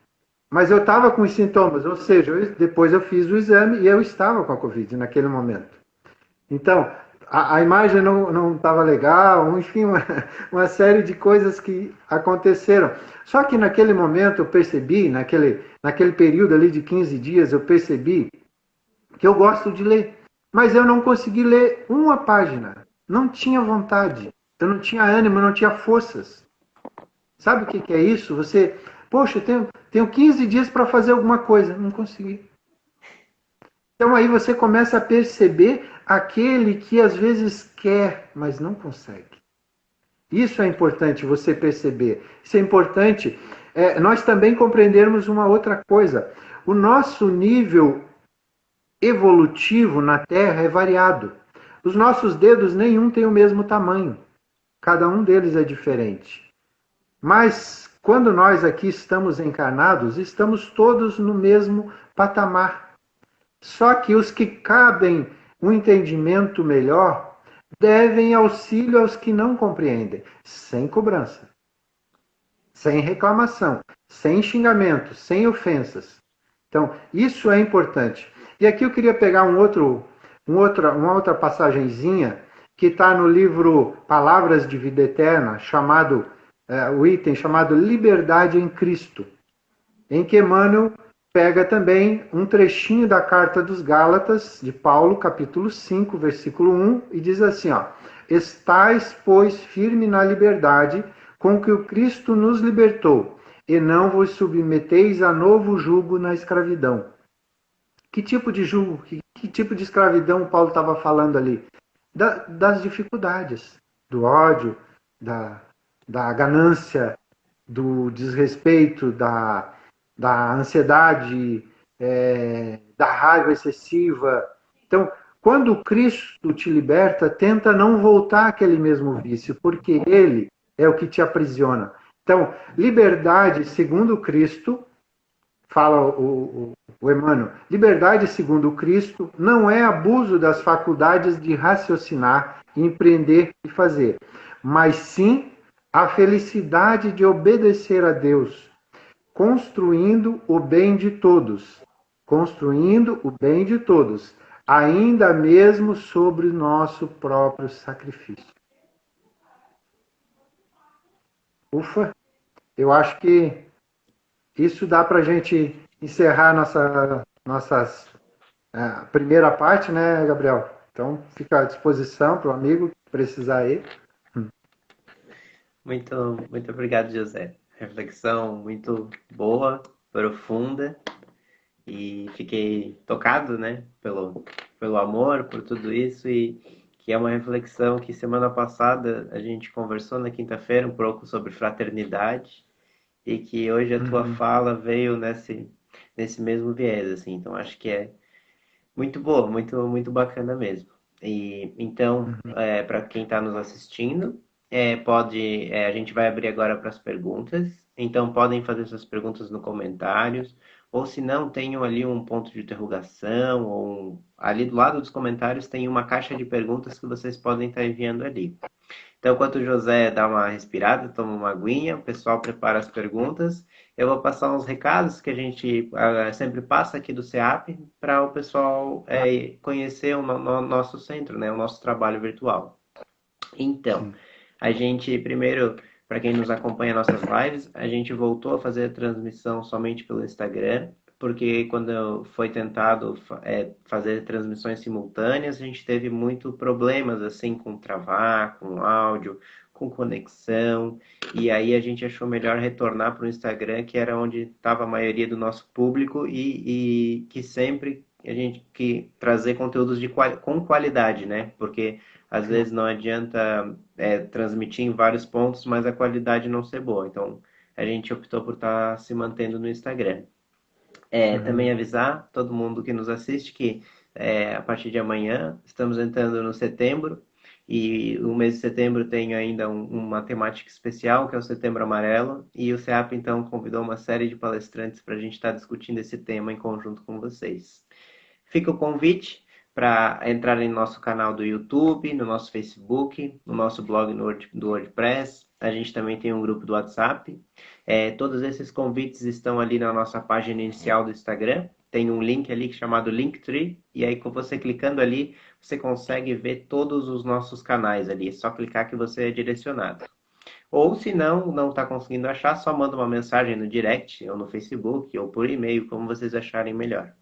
Mas eu estava com os sintomas, ou seja, depois eu fiz o exame e eu estava com a Covid naquele momento. Então, a imagem não estava legal, enfim, uma série de coisas que aconteceram. Só que naquele momento eu percebi, naquele período ali de 15 dias, eu percebi que eu gosto de ler. Mas eu não consegui ler uma página. Não tinha vontade. Eu não tinha ânimo, não tinha forças. Sabe o que é isso? Você, poxa, eu tenho 15 dias para fazer alguma coisa. Não consegui. Então aí você começa a perceber aquele que às vezes quer, mas não consegue. Isso é importante você perceber. Isso é importante nós também compreendermos uma outra coisa. O nosso nível evolutivo na Terra é variado. Os nossos dedos, nenhum tem o mesmo tamanho. Cada um deles é diferente. Mas, quando nós aqui estamos encarnados, estamos todos no mesmo patamar. Só que os que cabem um entendimento melhor devem auxílio aos que não compreendem, sem cobrança, sem reclamação, sem xingamento, sem ofensas. Então, isso é importante. E aqui eu queria pegar uma outra passagenzinha que está no livro Palavras de Vida Eterna, o item chamado Liberdade em Cristo, em que Emmanuel pega também um trechinho da Carta dos Gálatas, de Paulo, capítulo 5, versículo 1, e diz assim, estais, pois, firme na liberdade com que o Cristo nos libertou, e não vos submeteis a novo jugo na escravidão. Que tipo de jugo, que tipo de escravidão Paulo estava falando ali? Das dificuldades, do ódio, da ganância, do desrespeito, da ansiedade, da raiva excessiva. Então, quando Cristo te liberta, tenta não voltar àquele mesmo vício, porque Ele é o que te aprisiona. Então, liberdade segundo Cristo, fala o Emmanuel, liberdade segundo Cristo não é abuso das faculdades de raciocinar, empreender e fazer, mas sim a felicidade de obedecer a Deus, construindo o bem de todos, ainda mesmo sobre o nosso próprio sacrifício. Ufa, eu acho que isso dá para a gente encerrar nossa primeira parte, né, Gabriel? Então, fica à disposição para o amigo que precisar aí. Muito obrigado, José. Reflexão muito boa, profunda, e fiquei tocado, né, pelo amor, por tudo isso, e que é uma reflexão que semana passada a gente conversou na quinta-feira um pouco sobre fraternidade, e que hoje a tua fala veio nesse mesmo viés, assim. Então acho que é muito boa, muito bacana mesmo. E então, para quem está nos assistindo, a gente vai abrir agora para as perguntas. Então podem fazer suas perguntas nos comentários, ou se não, tenham ali um ponto de interrogação, ali do lado dos comentários tem uma caixa de perguntas que vocês podem estar enviando ali. Então, enquanto o José dá uma respirada, toma uma aguinha, o pessoal prepara as perguntas, eu vou passar uns recados que a gente sempre passa aqui do CEAP para o pessoal conhecer o nosso centro, né, o nosso trabalho virtual. Então, a gente primeiro, para quem nos acompanha nossas lives, a gente voltou a fazer a transmissão somente pelo Instagram, porque quando foi tentado fazer transmissões simultâneas, a gente teve muito problemas assim com travar, com áudio, com conexão, e aí a gente achou melhor retornar para o Instagram, que era onde estava a maioria do nosso público e que sempre a gente trazer conteúdos com qualidade, né? Porque às vezes não adianta transmitir em vários pontos, mas a qualidade não ser boa. Então a gente optou por estar se mantendo no Instagram. Também avisar todo mundo que nos assiste que a partir de amanhã estamos entrando no setembro, e o mês de setembro tem ainda uma temática especial, que é o Setembro Amarelo, e o CEAP então convidou uma série de palestrantes para a gente estar discutindo esse tema em conjunto com vocês. Fica o convite para entrar em nosso canal do YouTube, no nosso Facebook, no nosso blog do WordPress. A gente também tem um grupo do WhatsApp. Todos esses convites estão ali na nossa página inicial do Instagram. Tem um link ali chamado Linktree, e aí com você clicando ali, você consegue ver todos os nossos canais ali. É só clicar que você é direcionado. Ou se não está conseguindo achar, só manda uma mensagem no direct, ou no Facebook, ou por e-mail, como vocês acharem melhor.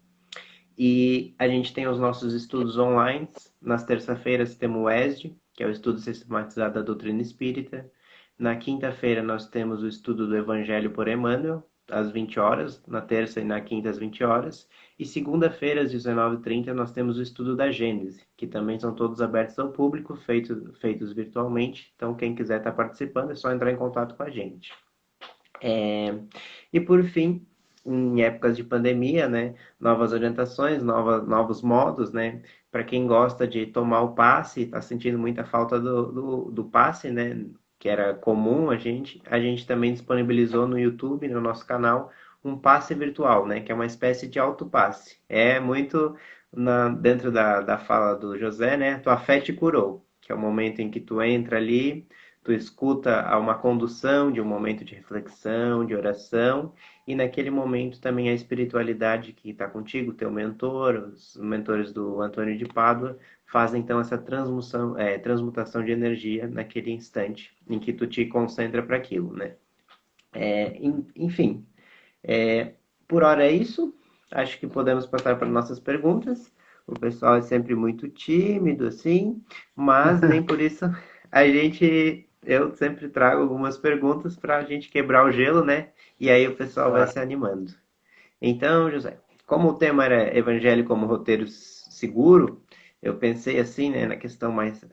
E a gente tem os nossos estudos online. Nas terça-feiras temos o ESD, que é o Estudo Sistematizado da Doutrina Espírita. Na quinta-feira nós temos o estudo do Evangelho por Emmanuel, às 20 horas, na terça e na quinta às 20 horas. E segunda-feira, às 19h30, nós temos o estudo da Gênese, que também são todos abertos ao público, feitos virtualmente. Então, quem quiser estar participando, é só entrar em contato com a gente. E por fim, em épocas de pandemia, né, novas orientações, novos modos, né, para quem gosta de tomar o passe, está sentindo muita falta do passe, né, que era comum a gente também disponibilizou no YouTube, no nosso canal, um passe virtual, né, que é uma espécie de autopasse. É muito dentro da fala do José, né, tua fé te curou, que é o momento em que tu entra ali, tu escuta a uma condução de um momento de reflexão, de oração, e naquele momento também a espiritualidade que está contigo, teu mentor, os mentores do Antônio de Pádua, fazem então essa transmutação de energia naquele instante em que tu te concentra para aquilo, né? Enfim, por hora é isso. Acho que podemos passar para nossas perguntas. O pessoal é sempre muito tímido, assim, mas nem por isso eu sempre trago algumas perguntas para a gente quebrar o gelo, né? E aí o pessoal vai Claro. se animando. Então, José, como o tema era Evangelho como roteiro seguro, eu pensei assim, né, na questão mais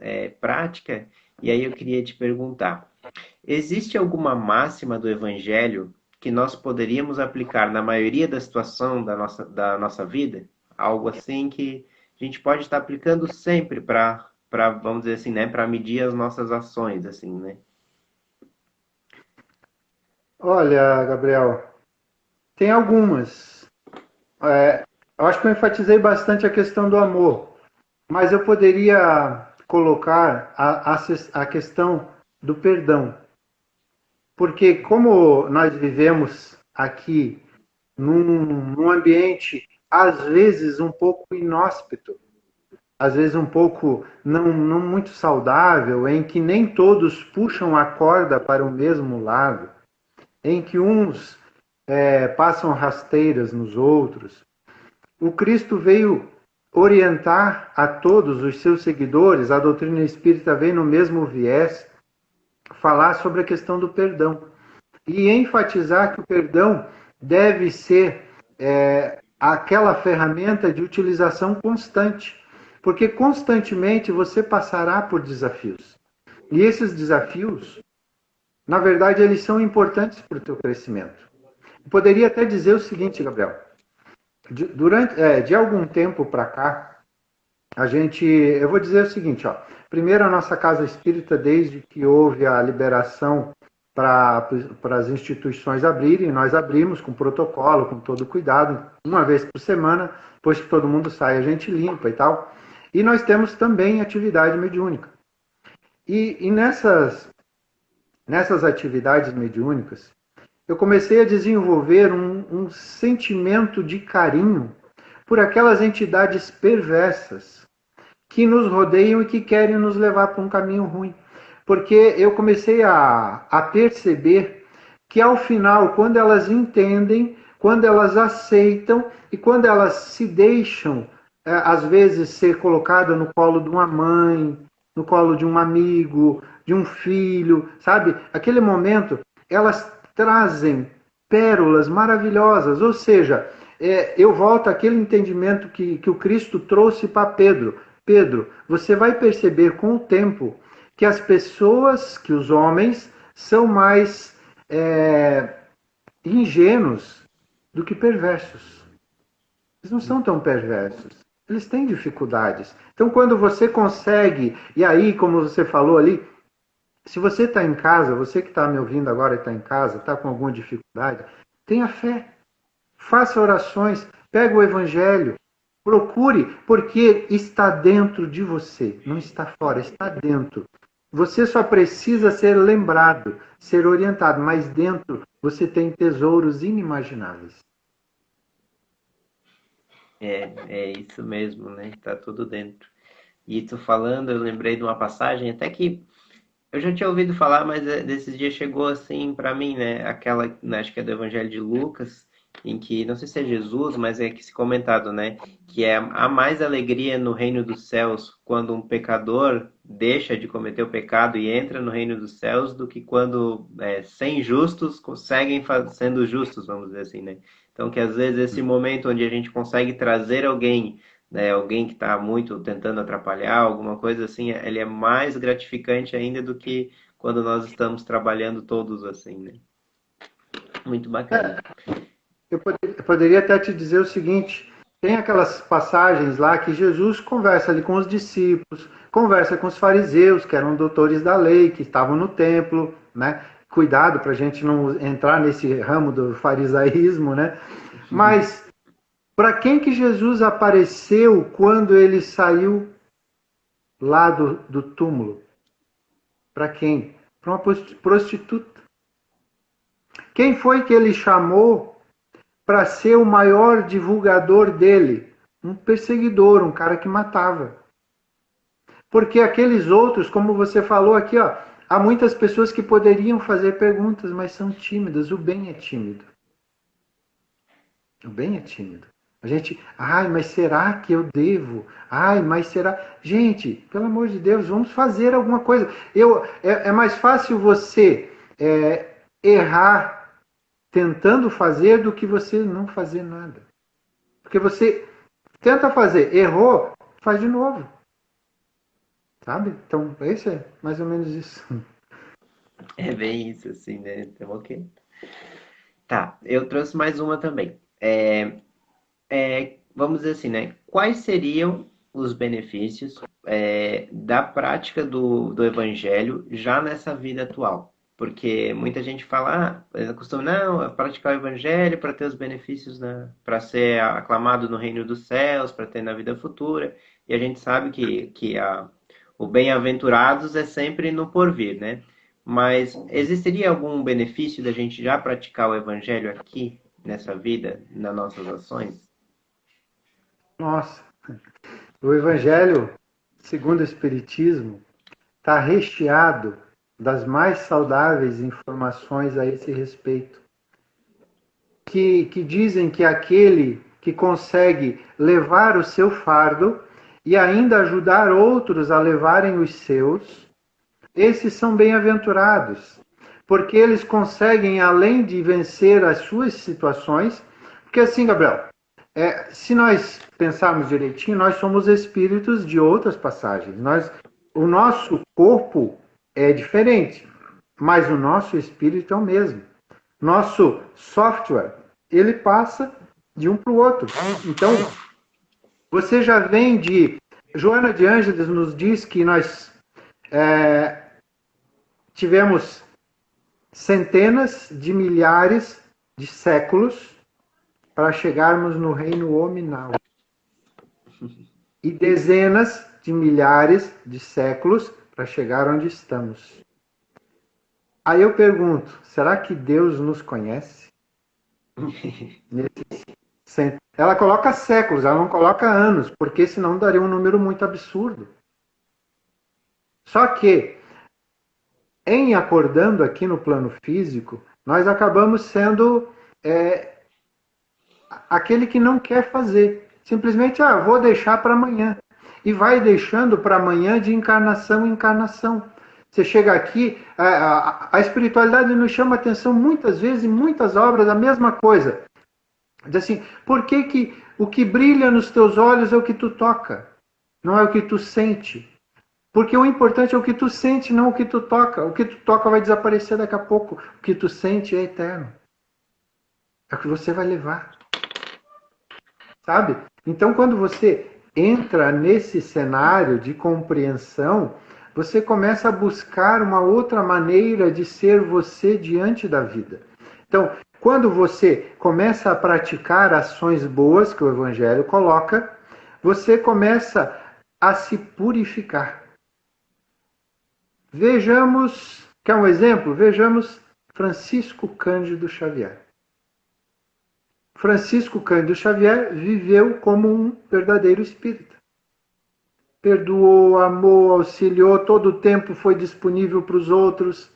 prática, e aí eu queria te perguntar: existe alguma máxima do Evangelho que nós poderíamos aplicar na maioria da situação da nossa vida? Algo assim que a gente pode estar aplicando sempre vamos dizer assim, né, para medir as nossas ações, assim, né? Olha, Gabriel, tem algumas. Eu acho que eu enfatizei bastante a questão do amor, mas eu poderia colocar a questão do perdão. Porque como nós vivemos aqui num ambiente, às vezes, um pouco inóspito, às vezes um pouco não muito saudável, em que nem todos puxam a corda para o mesmo lado, em que uns passam rasteiras nos outros, o Cristo veio orientar a todos os seus seguidores, a doutrina espírita vem no mesmo viés, falar sobre a questão do perdão e enfatizar que o perdão deve ser aquela ferramenta de utilização constante, porque constantemente você passará por desafios. E esses desafios, na verdade, eles são importantes para o teu crescimento. Eu poderia até dizer o seguinte, Gabriel, de algum tempo para cá, eu vou dizer o seguinte, ó. Primeiro, a nossa casa espírita, desde que houve a liberação para as instituições abrirem, nós abrimos com protocolo, com todo cuidado, uma vez por semana, depois que todo mundo sai, a gente limpa e tal. E nós temos também atividade mediúnica. E nessas atividades mediúnicas, eu comecei a desenvolver um sentimento de carinho por aquelas entidades perversas que nos rodeiam e que querem nos levar para um caminho ruim. Porque eu comecei a perceber que, ao final, quando elas entendem, quando elas aceitam e quando elas se deixam, às vezes, ser colocada no colo de uma mãe, no colo de um amigo, de um filho, sabe? Aquele momento, elas trazem pérolas maravilhosas, ou seja, eu volto àquele entendimento que o Cristo trouxe para Pedro. Pedro, você vai perceber com o tempo que as pessoas, que os homens, são mais ingênuos do que perversos. Eles não são tão perversos. Eles têm dificuldades. Então, quando você consegue, e aí, como você falou ali, se você está em casa, você que está me ouvindo agora e está em casa, está com alguma dificuldade, tenha fé. Faça orações, pega o Evangelho, procure, porque está dentro de você, não está fora, está dentro. Você só precisa ser lembrado, ser orientado, mas dentro você tem tesouros inimagináveis. É isso mesmo, né? Tá tudo dentro. E tu falando, eu lembrei de uma passagem, até que eu já tinha ouvido falar, mas desses dias chegou assim para mim, né? Aquela, né, acho que é do Evangelho de Lucas, em que, não sei se é Jesus, mas é que se comentado, né? Que há mais alegria no reino dos céus quando um pecador deixa de cometer o pecado e entra no reino dos céus do que quando 100 justos conseguem sendo justos, vamos dizer assim, né? Então, que às vezes esse momento onde a gente consegue trazer alguém, né, alguém que está muito tentando atrapalhar, alguma coisa assim, ele é mais gratificante ainda do que quando nós estamos trabalhando todos assim, né? Muito bacana. Eu poderia até te dizer o seguinte: tem aquelas passagens lá que Jesus conversa ali com os discípulos, conversa com os fariseus, que eram doutores da lei, que estavam no templo, né? Cuidado para a gente não entrar nesse ramo do farisaísmo, né? Mas para quem que Jesus apareceu quando ele saiu lá do túmulo? Para quem? Para uma prostituta. Quem foi que ele chamou para ser o maior divulgador dele? Um perseguidor, um cara que matava. Porque aqueles outros, como você falou aqui, ó, há muitas pessoas que poderiam fazer perguntas, mas são tímidas. O bem é tímido. O bem é tímido. A gente, ai, mas será que eu devo? Ai, mas será? Gente, pelo amor de Deus, vamos fazer alguma coisa. É mais fácil você errar tentando fazer do que você não fazer nada. Porque você tenta fazer, errou, faz de novo. Sabe? Então, esse é mais ou menos isso. É bem isso, assim, né? Então, ok. Tá, eu trouxe mais uma também. Vamos dizer assim, né? Quais seriam os benefícios da prática do evangelho já nessa vida atual? Porque muita gente fala, costuma, não, praticar o evangelho para ter os benefícios, né, para ser aclamado no reino dos céus, para ter na vida futura. E a gente sabe que o bem-aventurados é sempre no porvir, né? Mas existiria algum benefício da gente já praticar o evangelho aqui, nessa vida, nas nossas ações? Nossa, o Evangelho, segundo o Espiritismo, está recheado das mais saudáveis informações a esse respeito. Que dizem que aquele que consegue levar o seu fardo e ainda ajudar outros a levarem os seus, esses são bem-aventurados, porque eles conseguem, além de vencer as suas situações, porque assim, Gabriel, se nós pensarmos direitinho, nós somos espíritos de outras passagens. O nosso corpo é diferente, mas o nosso espírito é o mesmo. Nosso software, ele passa de um para o outro. Então, você já vem de... Joana de Ângeles nos diz que nós tivemos centenas de milhares de séculos para chegarmos no reino hominal. E dezenas de milhares de séculos para chegar onde estamos. Aí eu pergunto, será que Deus nos conhece? Ela coloca séculos, ela não coloca anos, porque senão daria um número muito absurdo. Só que, em acordando aqui no plano físico, nós acabamos sendo aquele que não quer fazer. Simplesmente, vou deixar para amanhã. E vai deixando para amanhã de encarnação em encarnação. Você chega aqui, a espiritualidade nos chama a atenção muitas vezes, em muitas obras, a mesma coisa. Diz assim, por que o que brilha nos teus olhos é o que tu toca, não é o que tu sente? Porque o importante é o que tu sente, não o que tu toca. O que tu toca vai desaparecer daqui a pouco. O que tu sente é eterno. É o que você vai levar. Sabe? Então, quando você entra nesse cenário de compreensão, você começa a buscar uma outra maneira de ser você diante da vida. Então, quando você começa a praticar ações boas que o Evangelho coloca, você começa a se purificar. Vejamos, quer um exemplo? Vejamos Francisco Cândido Xavier. Francisco Cândido Xavier viveu como um verdadeiro espírita. Perdoou, amou, auxiliou, todo o tempo foi disponível para os outros.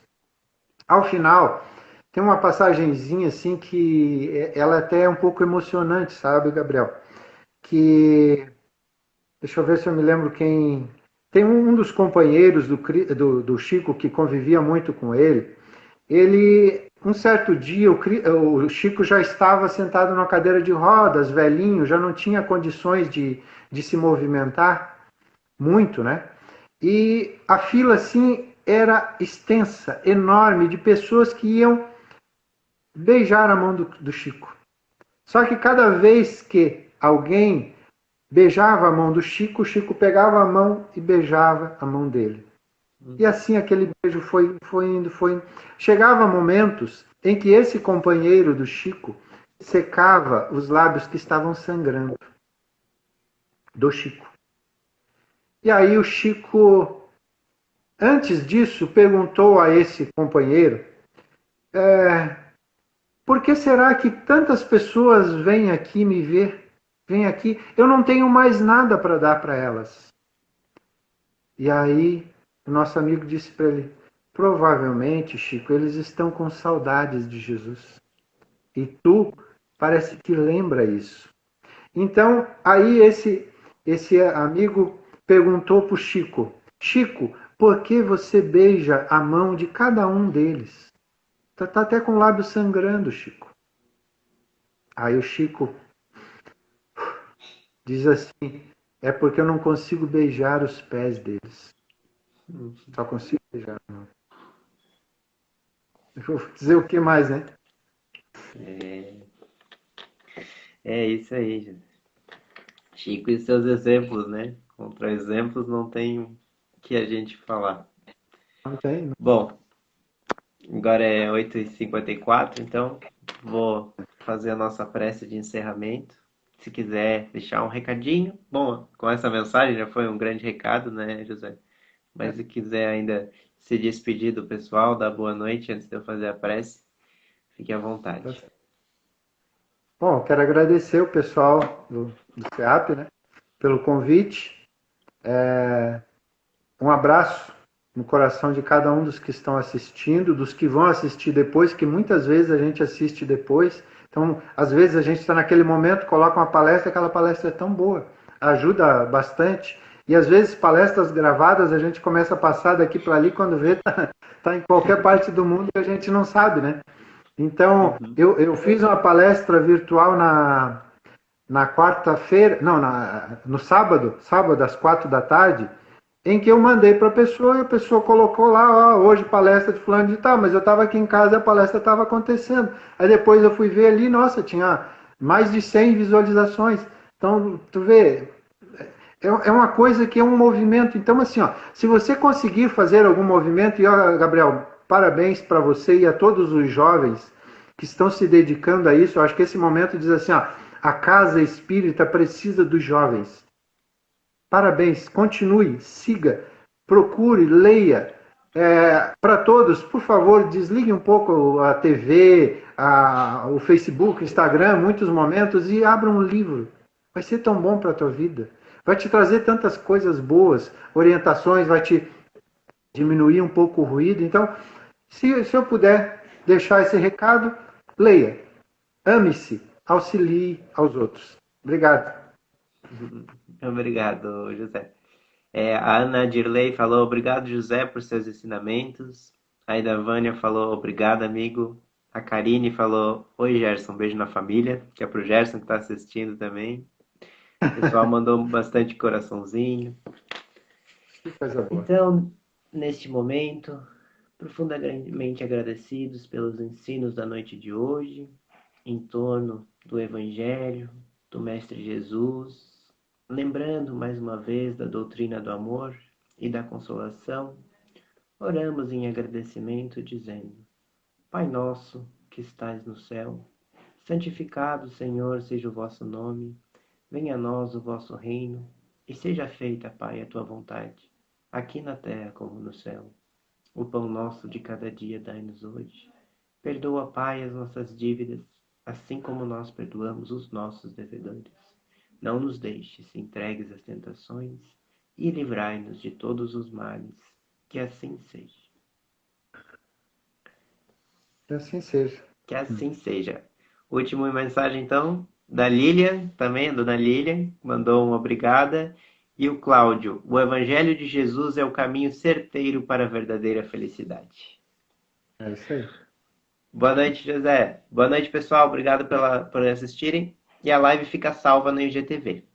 Ao final, tem uma passagenzinha assim que ela até é um pouco emocionante, sabe, Gabriel? Que, deixa eu ver se eu me lembro quem... Tem um dos companheiros do Chico que convivia muito com ele. Um certo dia, o Chico já estava sentado numa cadeira de rodas, velhinho, já não tinha condições de se movimentar muito, né? E a fila, assim, era extensa, enorme, de pessoas que iam beijar a mão do Chico. Só que cada vez que alguém beijava a mão do Chico, o Chico pegava a mão e beijava a mão dele. E assim aquele beijo foi indo, foi indo. Chegava momentos em que esse companheiro do Chico secava os lábios que estavam sangrando do Chico. E aí o Chico, antes disso, perguntou a esse companheiro, por que será que tantas pessoas vêm aqui me ver? Vêm aqui, eu não tenho mais nada para dar para elas. E aí o nosso amigo disse para ele, provavelmente, Chico, eles estão com saudades de Jesus. E tu parece que lembra isso. Então, aí esse amigo perguntou para o Chico, Chico, por que você beija a mão de cada um deles? Tá até com o lábio sangrando, Chico. Aí o Chico diz assim, é porque eu não consigo beijar os pés deles. Só consigo beijar a mão. Eu vou dizer o que mais, né? É isso aí, gente. Chico e seus exemplos, né? Contra exemplos não tem o que a gente falar. Não tem, não. Bom, agora é 8h54, então vou fazer a nossa prece de encerramento. Se quiser deixar um recadinho. Bom, com essa mensagem já foi um grande recado, né, José? Mas se quiser ainda se despedir do pessoal, dar boa noite antes de eu fazer a prece, fique à vontade. Bom, quero agradecer o pessoal do CEAP, né, pelo convite. Um abraço no coração de cada um dos que estão assistindo, dos que vão assistir depois, que muitas vezes a gente assiste depois. Então, às vezes a gente está naquele momento, coloca uma palestra, aquela palestra é tão boa, ajuda bastante. E às vezes palestras gravadas a gente começa a passar daqui para ali, quando vê, tá em qualquer parte do mundo e a gente não sabe, né? Então, eu fiz uma palestra virtual na quarta-feira, não, no sábado às 4 da tarde, em que eu mandei para a pessoa e a pessoa colocou lá, ó, hoje palestra de fulano de tal, mas eu estava aqui em casa e a palestra estava acontecendo. Aí depois eu fui ver ali, nossa, tinha mais de 100 visualizações. Então, tu vê, é uma coisa que é um movimento. Então, assim, ó, se você conseguir fazer algum movimento, e ó, Gabriel, parabéns para você e a todos os jovens que estão se dedicando a isso. Eu acho que esse momento diz assim, ó, a casa espírita precisa dos jovens. Parabéns, continue, siga, procure, leia. Para todos, por favor, desligue um pouco a TV, o Facebook, o Instagram, muitos momentos, e abra um livro. Vai ser tão bom para a tua vida. Vai te trazer tantas coisas boas, orientações, vai te diminuir um pouco o ruído. Então, se eu puder deixar esse recado, leia. Ame-se, auxilie aos outros. Obrigado. Obrigado, José. A Ana Dirley falou, obrigado, José, por seus ensinamentos. A Ida Vânia falou, obrigado, amigo. A Karine falou, oi, Gerson, beijo na família, que é pro Gerson que está assistindo também. O pessoal mandou bastante coraçãozinho. Que coisa boa. Então, neste momento, profundamente agradecidos pelos ensinos da noite de hoje, em torno do Evangelho, do Mestre Jesus, lembrando mais uma vez da doutrina do amor e da consolação, oramos em agradecimento dizendo, Pai nosso que estais no céu, santificado, Senhor, seja o vosso nome, venha a nós o vosso reino, e seja feita, Pai, a tua vontade, aqui na terra como no céu. O pão nosso de cada dia dai-nos hoje. Perdoa, Pai, as nossas dívidas, assim como nós perdoamos os nossos devedores. Não nos deixes entregues às tentações e livrai-nos de todos os males. Que assim seja. Que assim seja. Que assim seja. Última mensagem, então, da Lilian, também, a dona Lilian, mandou uma obrigada. E o Cláudio, o Evangelho de Jesus é o caminho certeiro para a verdadeira felicidade. É isso aí. Boa noite, José. Boa noite, pessoal. Obrigado por assistirem. E a live fica salva no IGTV.